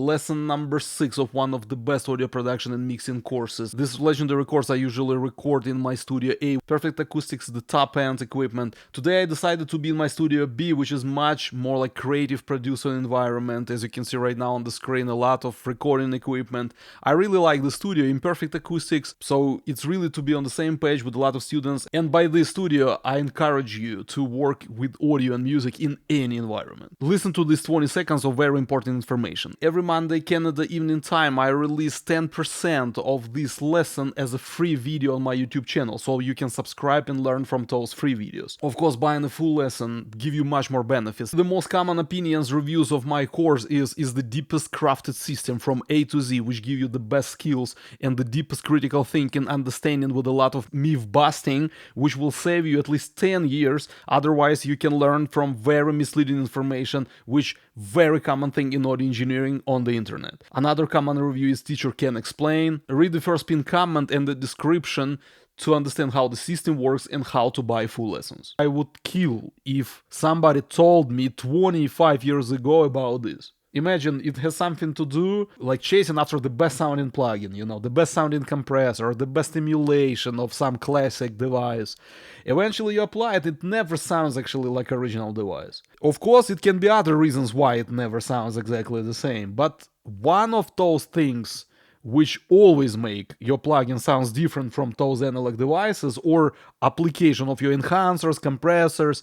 Lesson number 6 of one of the best audio production and mixing courses. This legendary course I usually record in my Studio A. Perfect acoustics, the top end equipment. Today I decided to be in my Studio B, which is much more like creative producer environment. As you can see right now on the screen, a lot of recording equipment. I really like the studio, imperfect acoustics, so it's really to be on the same page with a lot of students. And by this studio, I encourage you to work with audio and music in any environment. Listen to these 20 seconds of very important information. Every Monday, Canada evening time, I release 10% of this lesson as a free video on my YouTube channel, so you can subscribe and learn from those free videos. Of course, buying a full lesson give you much more benefits. The most common opinions, reviews of my course is the deepest crafted system from A to Z, which give you the best skills and the deepest critical thinking, understanding with a lot of myth busting, which will save you at least 10 years. Otherwise, you can learn from very misleading information, which very common thing in audio engineering on the internet. Another common review is teacher can explain. Read the first pinned comment and the description to understand how the system works and how to buy full lessons. I would kill if somebody told me 25 years ago about this. Imagine it has something to do like chasing after the best sounding plugin, the best sounding compressor, or the best emulation of some classic device. Eventually you apply it, it never sounds actually like original device. Of course, it can be other reasons why it never sounds exactly the same, but one of those things which always make your plugin sounds different from those analog devices or application of your enhancers, compressors,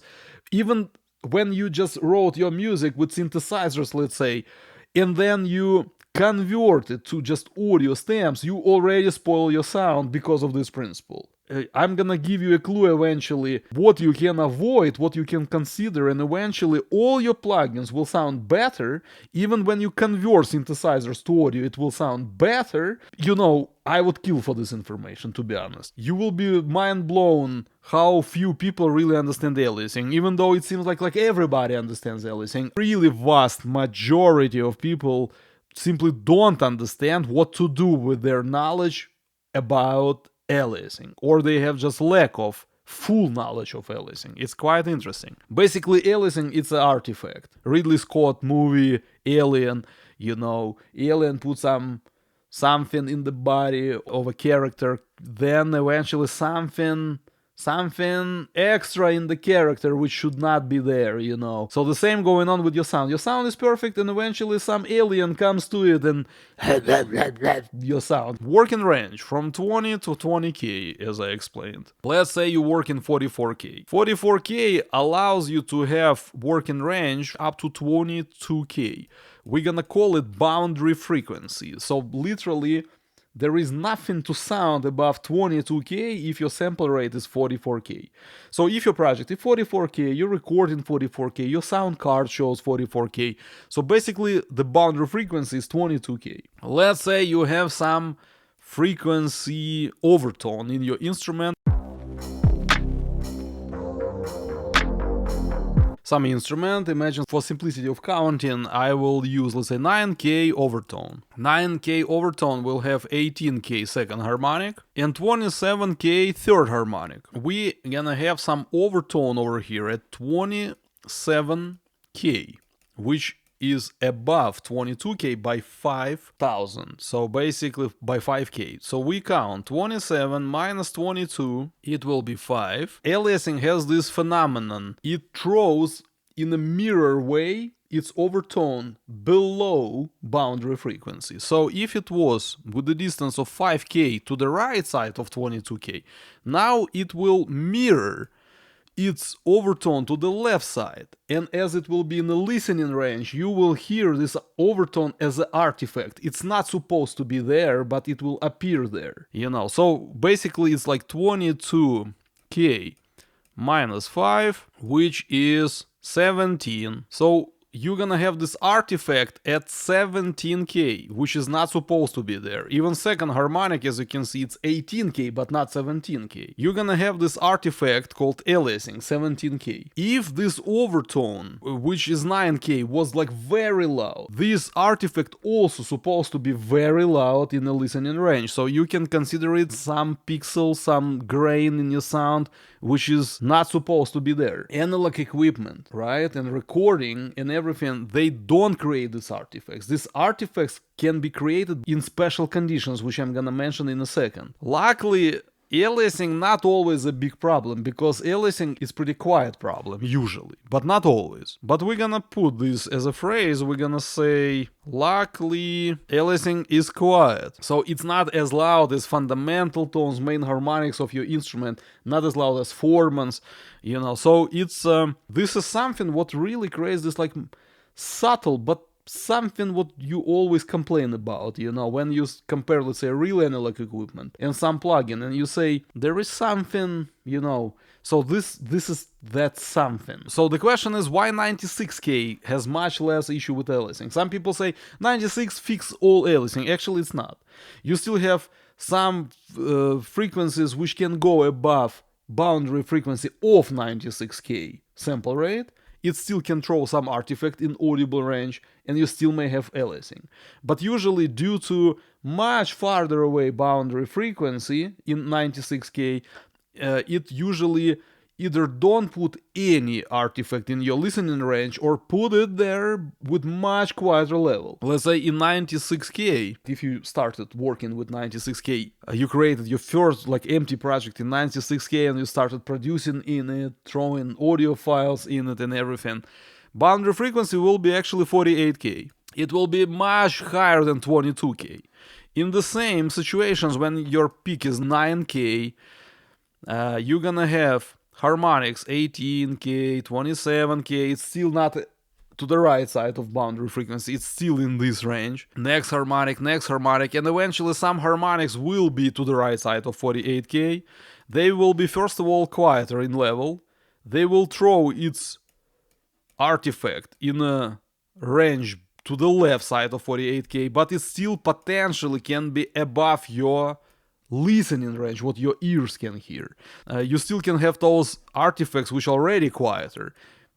even when you just wrote your music with synthesizers, let's say, and then you convert it to just audio stems, you already spoil your sound because of this principle. I'm gonna give you a clue eventually what you can avoid, what you can consider, and eventually all your plugins will sound better. Even when you convert synthesizers to audio, it will sound better. I would kill for this information, to be honest. You will be mind blown how few people really understand aliasing, even though it seems like everybody understands aliasing. Really vast majority of people simply don't understand what to do with their knowledge about aliasing, or they have just lack of full knowledge of aliasing. It's quite interesting. Basically, aliasing, it's an artifact. Ridley Scott movie Alien, Alien put something in the body of a character, then eventually something extra in the character which should not be there, So the same going on with your sound. Your sound is perfect and eventually some alien comes to it and your sound. Working range from 20 to 20k, as I explained. Let's say you work in 44k. 44k allows you to have working range up to 22k. We're gonna call it boundary frequency. So literally, there is nothing to sound above 22k if your sample rate is 44k. So if your project is 44k, you record in 44k, your sound card shows 44k. So basically the boundary frequency is 22k. Let's say you have some frequency overtone in your instrument. Imagine for simplicity of counting, I will use, let's say, 9k overtone. 9k overtone will have 18k second harmonic and 27k third harmonic. We gonna have some overtone over here at 27k, which is above 22k by 5,000. So basically by 5k. So we count 27 minus 22, it will be 5. Aliasing has this phenomenon. It throws in a mirror way its overtone below boundary frequency. So if it was with the distance of 5k to the right side of 22k, now it will mirror its overtone to the left side, and as it will be in the listening range, you will hear this overtone as an artifact. It's not supposed to be there, but it will appear there, So basically it's like 22k minus 5, which is 17. So you're gonna have this artifact at 17k, which is not supposed to be there. Even second harmonic, as you can see, it's 18k, but not 17k. You're gonna have this artifact called aliasing, 17k. If this overtone, which is 9k, was very loud, this artifact also supposed to be very loud in the listening range. So you can consider it some pixel, some grain in your sound, which is not supposed to be there. Analog equipment, right, and recording and everything, they don't create these artifacts. These artifacts can be created in special conditions, which I'm gonna mention in a second. Luckily, aliasing not always a big problem, because aliasing is pretty quiet problem, usually, but not always. But we're gonna put this as a phrase, we're gonna say, luckily, aliasing is quiet. So it's not as loud as fundamental tones, main harmonics of your instrument, not as loud as formants, you know. So it's, this is something what really creates this like subtle but something what you always complain about, you know, when you compare, let's say, real analog equipment and some plugin, and you say there is something, you know, so this is that something. So the question is, why 96K has much less issue with aliasing? Some people say 96 fix all aliasing. Actually, it's not. You still have some frequencies which can go above boundary frequency of 96K sample rate. It still can throw some artifact in audible range, and you still may have aliasing. But usually, due to much farther away boundary frequency in 96K, it usually either don't put any artifact in your listening range or put it there with much quieter level. Let's say in 96K, if you started working with 96K, you created your first like empty project in 96K and you started producing in it, throwing audio files in it and everything, boundary frequency will be actually 48K. It will be much higher than 22K. In the same situations, when your peak is 9K, you're gonna have harmonics 18K, 27K. It's still not to the right side of boundary frequency, it's still in this range. Next harmonic, and eventually some harmonics will be to the right side of 48K. They will be, first of all, quieter in level. They will throw its artifact in a range to the left side of 48K, but it still potentially can be above your listening range, what your ears can hear. You still can have those artifacts which are already quieter,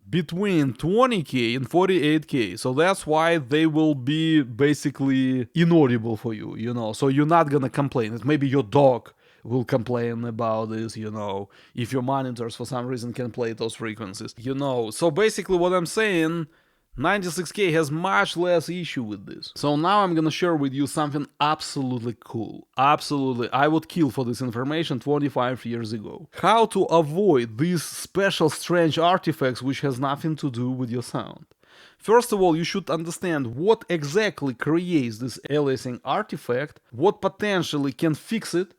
between 20K and 48K. So that's why they will be basically inaudible for you, you know. So you're not gonna complain. Maybe your dog will complain about this, you know, if your monitors for some reason can play those frequencies, you know. So basically what I'm saying, 96K has much less issue with this. So now I'm gonna share with you something absolutely cool. Absolutely, I would kill for this information 25 years ago. How to avoid these special strange artifacts which has nothing to do with your sound. First of all, you should understand what exactly creates this aliasing artifact, what potentially can fix it,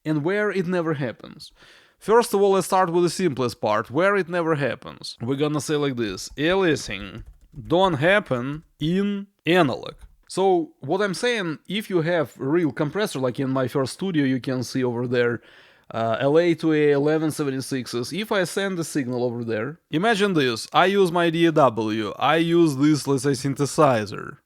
and where it never happens. First of all, let's start with the simplest part, where it never happens. We're gonna say like this: aliasing don't happen in analog. So what I'm saying, if you have a real compressor, like in my first studio, you can see over there LA to A 1176s. If I send the signal over there, imagine this: I use my DAW, I use this, let's say, synthesizer.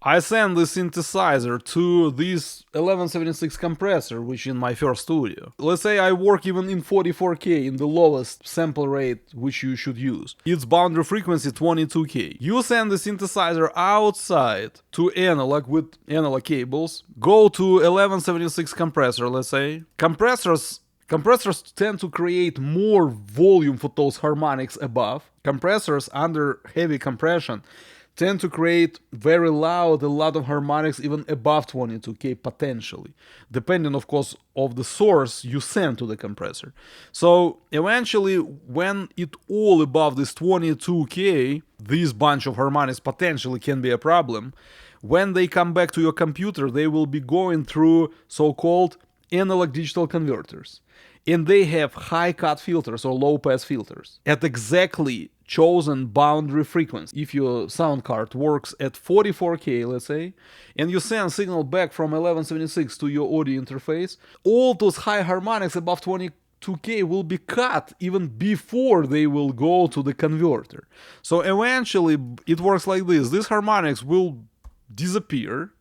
I send the synthesizer to this 1176 compressor, which in my first studio. Let's say I work even in 44K, in the lowest sample rate which you should use. Its boundary frequency 22K. You send the synthesizer outside to analog with analog cables, go to 1176 compressor, let's say. Compressors tend to create more volume for those harmonics above. Compressors under heavy compression tend to create very loud, a lot of harmonics even above 22K potentially, depending of course of the source you send to the compressor. So eventually when it all above this 22K, this bunch of harmonics potentially can be a problem. When they come back to your computer, they will be going through so-called analog digital converters. And they have high cut filters or low pass filters at exactly chosen boundary frequency. If your sound card works at 44K, let's say, and you send signal back from 1176 to your audio interface, all those high harmonics above 22K will be cut even before they will go to the converter. So eventually it works like this: these harmonics will disappear,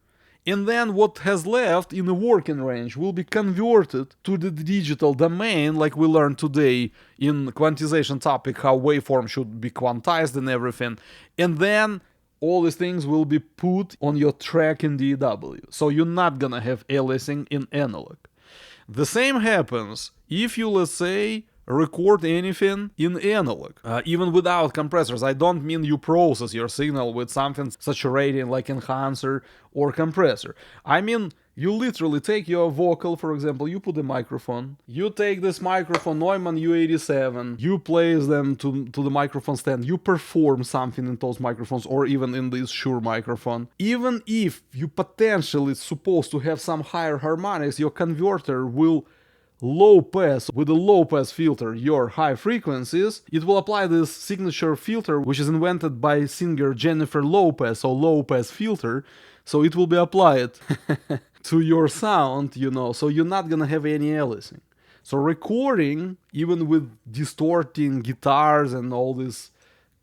and then what has left in the working range will be converted to the digital domain, like we learned today in quantization topic, how waveform should be quantized and everything. And then all these things will be put on your track in DAW. So you're not gonna have aliasing in analog. The same happens if you, let's say, record anything in analog, even without compressors. I don't mean you process your signal with something saturating like enhancer or compressor. I mean you literally take your vocal, for example, you put a microphone, you take this microphone Neumann U87, you place them to the microphone stand, you perform something in those microphones or even in this Shure microphone. Even if you potentially supposed to have some higher harmonics, your converter will low pass with a low pass filter your high frequencies. It will apply this signature filter which is invented by singer Jennifer Lopez, or low pass filter, so it will be applied to your sound, so you're not gonna have any aliasing. So recording, even with distorting guitars and all these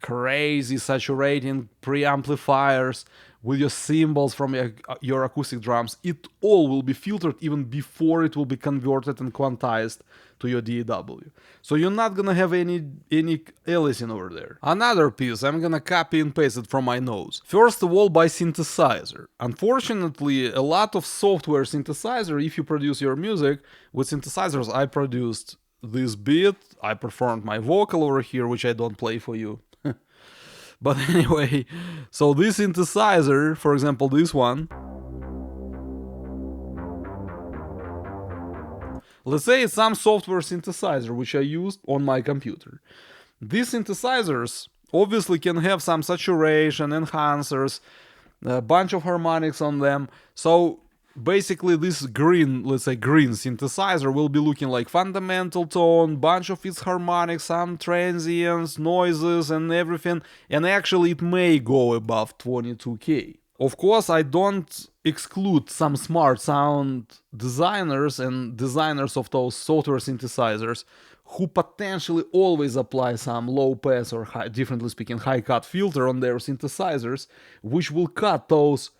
crazy saturating preamplifiers, with your cymbals from your acoustic drums, it all will be filtered even before it will be converted and quantized to your DAW. So you're not gonna have any aliasing over there. Another piece, I'm gonna copy and paste it from my notes. First of all, by synthesizer. Unfortunately, a lot of software synthesizer, if you produce your music with synthesizers, I produced this beat, I performed my vocal over here, which I don't play for you. But anyway, so this synthesizer, for example, this one, let's say it's some software synthesizer which I used on my computer. These synthesizers obviously can have some saturation, enhancers, a bunch of harmonics on them. So basically this green, let's say green synthesizer will be looking like fundamental tone, bunch of its harmonics, some transients, noises and everything, and actually it may go above 22K. Of course, I don't exclude some smart sound designers and designers of those software synthesizers who potentially always apply some low pass or high, differently speaking, high cut filter on their synthesizers, which will cut those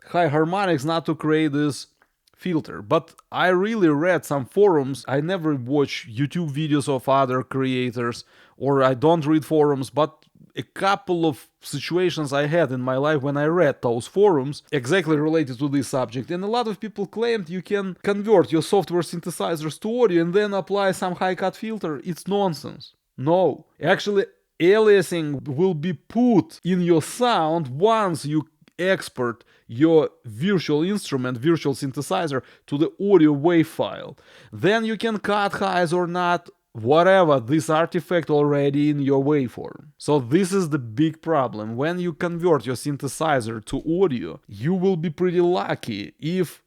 high harmonics not to create this filter. But I really read some forums. I never watch YouTube videos of other creators, or I don't read forums, but a couple of situations I had in my life when I read those forums exactly related to this subject, and a lot of people claimed you can convert your software synthesizers to audio and then apply some high cut filter. It's nonsense. No, actually aliasing will be put in your sound once you export your virtual instrument, virtual synthesizer, to the audio wave file. Then you can cut highs or not, whatever, this artifact already in your waveform. So this is the big problem. When you convert your synthesizer to audio, you will be pretty lucky if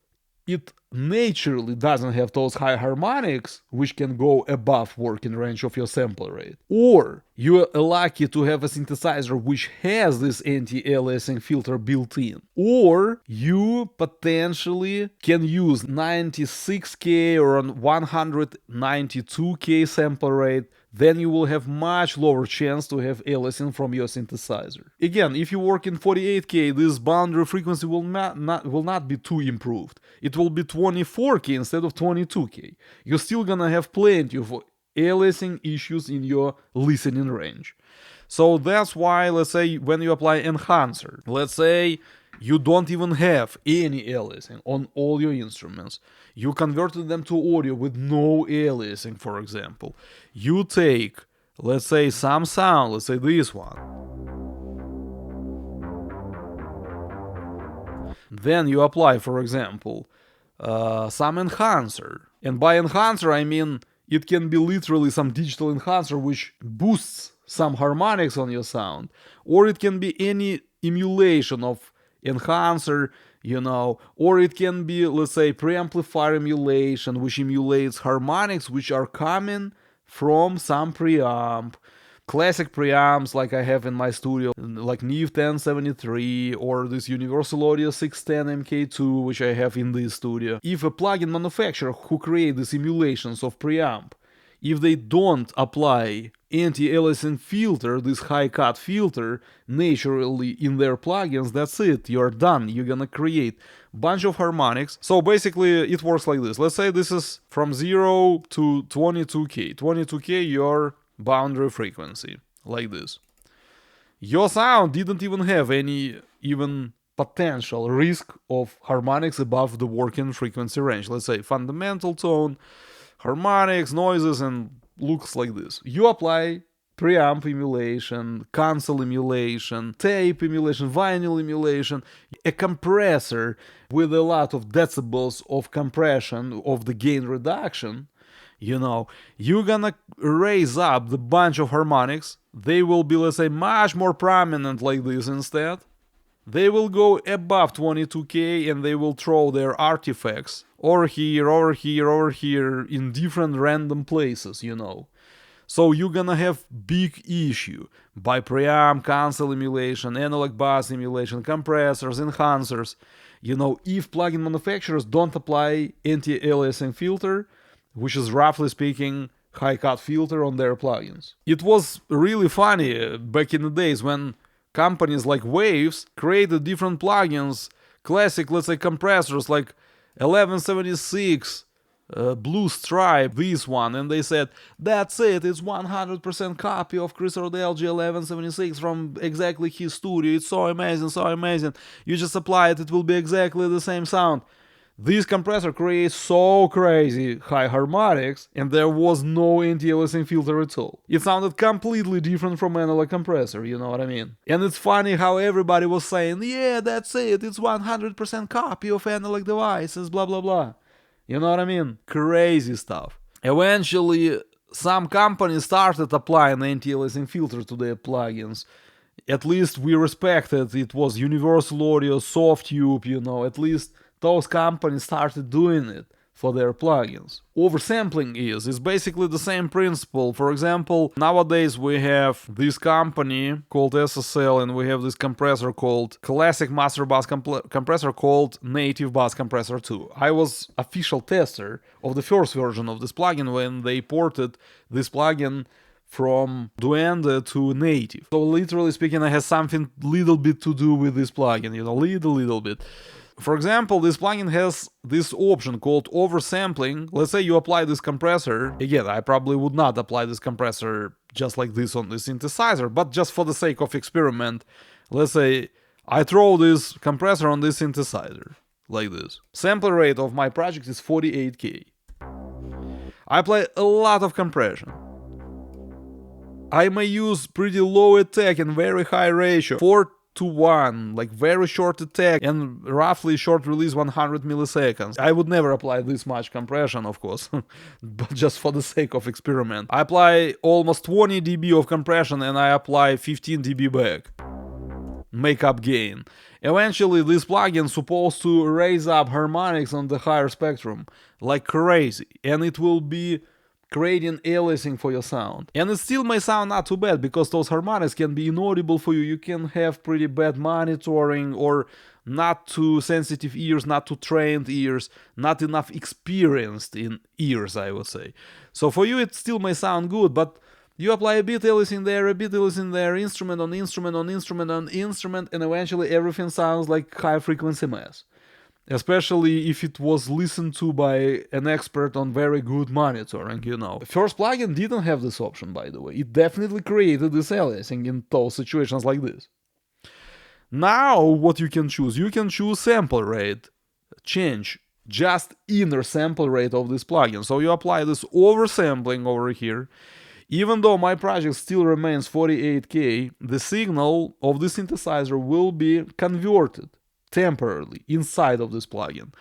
it naturally doesn't have those high harmonics which can go above working range of your sample rate, or you're lucky to have a synthesizer which has this anti-aliasing filter built in, or you potentially can use 96K or 192K sample rate. Then you will have much lower chance to have aliasing from your synthesizer. Again, if you work in 48K, this boundary frequency will not be too improved. It will be 24K instead of 22K. You're still gonna have plenty of aliasing issues in your listening range. So that's why, let's say, when you apply enhancer, let's say you don't even have any aliasing on all your instruments. You converted them to audio with no aliasing, for example. You take, let's say, some sound, let's say this one. Then you apply, for example, some enhancer. And by enhancer, I mean it can be literally some digital enhancer which boosts some harmonics on your sound. Or it can be any emulation of enhancer, or it can be, let's say, preamplifier emulation, which emulates harmonics which are coming from some preamp. Classic preamps like I have in my studio, like Neve 1073 or this Universal Audio 610 MK2, which I have in this studio. If a plugin manufacturer who create these emulations of preamp, if they don't apply anti-aliasing filter, this high cut filter, naturally in their plugins, that's it, you're done. You're gonna create bunch of harmonics. So basically it works like this. Let's say this is from 0 to 22K. 22K your boundary frequency, like this. Your sound didn't even have any even potential risk of harmonics above the working frequency range. Let's say fundamental tone, harmonics, noises, and looks like this. You apply preamp emulation, console emulation, tape emulation, vinyl emulation, a compressor with a lot of decibels of compression of the gain reduction. You're gonna raise up the bunch of harmonics. They will be, let's say, much more prominent like this instead. They will go above 22K and they will throw their artifacts over here, over here, over here in different random places, So you're gonna have big issue by preamp, console emulation, analog bus emulation, compressors, enhancers. If plugin manufacturers don't apply anti-aliasing filter, which is roughly speaking high cut filter on their plugins. It was really funny back in the days when companies like Waves created different plugins, classic, let's say, compressors like 1176, Blue Stripe, this one, and they said, that's it's 100% copy of Chris Rodell G1176 from exactly his studio, it's so amazing, so amazing, you just apply it, it will be exactly the same sound. This compressor creates so crazy high harmonics, and there was no anti-aliasing filter at all. It sounded completely different from analog compressor, you know what I mean? And it's funny how everybody was saying, yeah, that's it's 100% copy of analog devices, blah blah blah. You know what I mean? Crazy stuff. Eventually, some companies started applying anti-aliasing filter to their plugins. At least we respected it was Universal Audio, Softtube, at least those companies started doing it for their plugins. Oversampling is basically the same principle. For example, nowadays we have this company called SSL and we have this compressor called Classic Master Bus Compressor called Native Bus Compressor 2. I was official tester of the first version of this plugin when they ported this plugin from Duende to native. So literally speaking, I had something little bit to do with this plugin, little bit. For example, this plugin has this option called oversampling. Let's say you apply this compressor. Again, I probably would not apply this compressor just like this on the synthesizer, but just for the sake of experiment, let's say I throw this compressor on this synthesizer, like this. Sample rate of my project is 48K. I apply a lot of compression. I may use pretty low attack and very high ratio, 4:1, like very short attack and roughly short release 100 milliseconds. I would never apply this much compression, of course, but just for the sake of experiment. I apply almost 20 dB of compression and I apply 15 dB back. Makeup gain. Eventually, this plugin is supposed to raise up harmonics on the higher spectrum like crazy, and it will be creating aliasing for your sound. And it still may sound not too bad because those harmonics can be inaudible for you. You can have pretty bad monitoring or not too sensitive ears, not too trained ears, not enough experienced in ears, I would say. So for you it still may sound good, but you apply a bit aliasing there, a bit aliasing there, instrument on instrument on instrument on instrument, and eventually everything sounds like high frequency mess. Especially if it was listened to by an expert on very good monitoring, First plugin didn't have this option, by the way. It definitely created this aliasing in those situations like this. Now, what you can choose sample rate, change just inner sample rate of this plugin. So you apply this oversampling over here. Even though my project still remains 48K, the signal of the synthesizer will be converted temporarily inside of this plugin.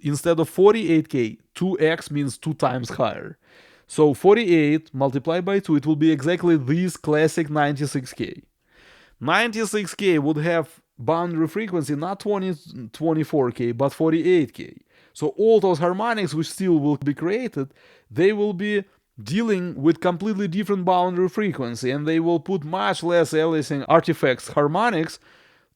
Instead of 48K, 2x means 2 times higher. So 48 multiplied by 2, it will be exactly this classic 96K. 96K would have boundary frequency not 24K but 48K. So all those harmonics which still will be created, they will be dealing with completely different boundary frequency, and they will put much less aliasing artifacts, harmonics,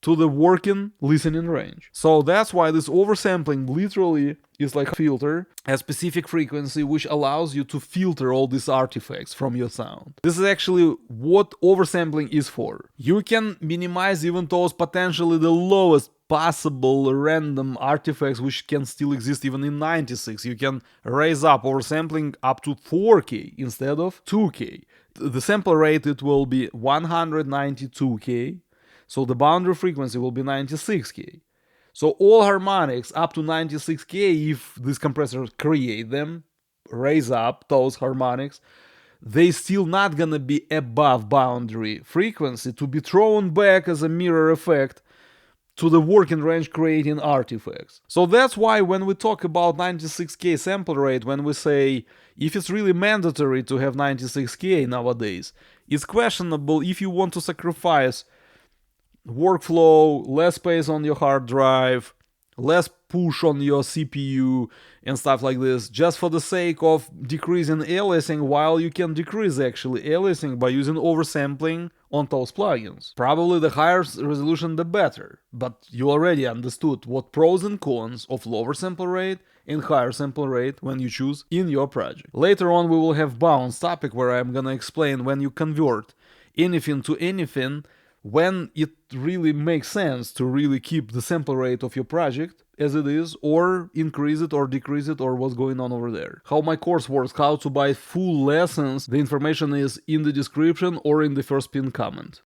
to the working listening range. So that's why this oversampling literally is like a filter, a specific frequency which allows you to filter all these artifacts from your sound. This is actually what oversampling is for. You can minimize even those potentially the lowest possible random artifacts which can still exist even in 96. You can raise up oversampling up to 4K instead of 2K. The sample rate, it will be 192K. So the boundary frequency will be 96k. So all harmonics up to 96k, if this compressor create them, raise up those harmonics, they still not gonna be above boundary frequency to be thrown back as a mirror effect to the working range creating artifacts. So that's why when we talk about 96k sample rate, when we say if it's really mandatory to have 96k nowadays, it's questionable if you want to sacrifice workflow, less space on your hard drive, less push on your CPU and stuff like this, just for the sake of decreasing aliasing, while you can decrease actually aliasing by using oversampling on those plugins. Probably the higher resolution the better, but you already understood what pros and cons of lower sample rate and higher sample rate when you choose in your project. Later on we will have bounce topic where I'm gonna explain when you convert anything to anything, when it really makes sense to really keep the sample rate of your project as it is, or increase it or decrease it, or what's going on over there. How my course works, how to buy full lessons, the information is in the description or in the first pinned comment.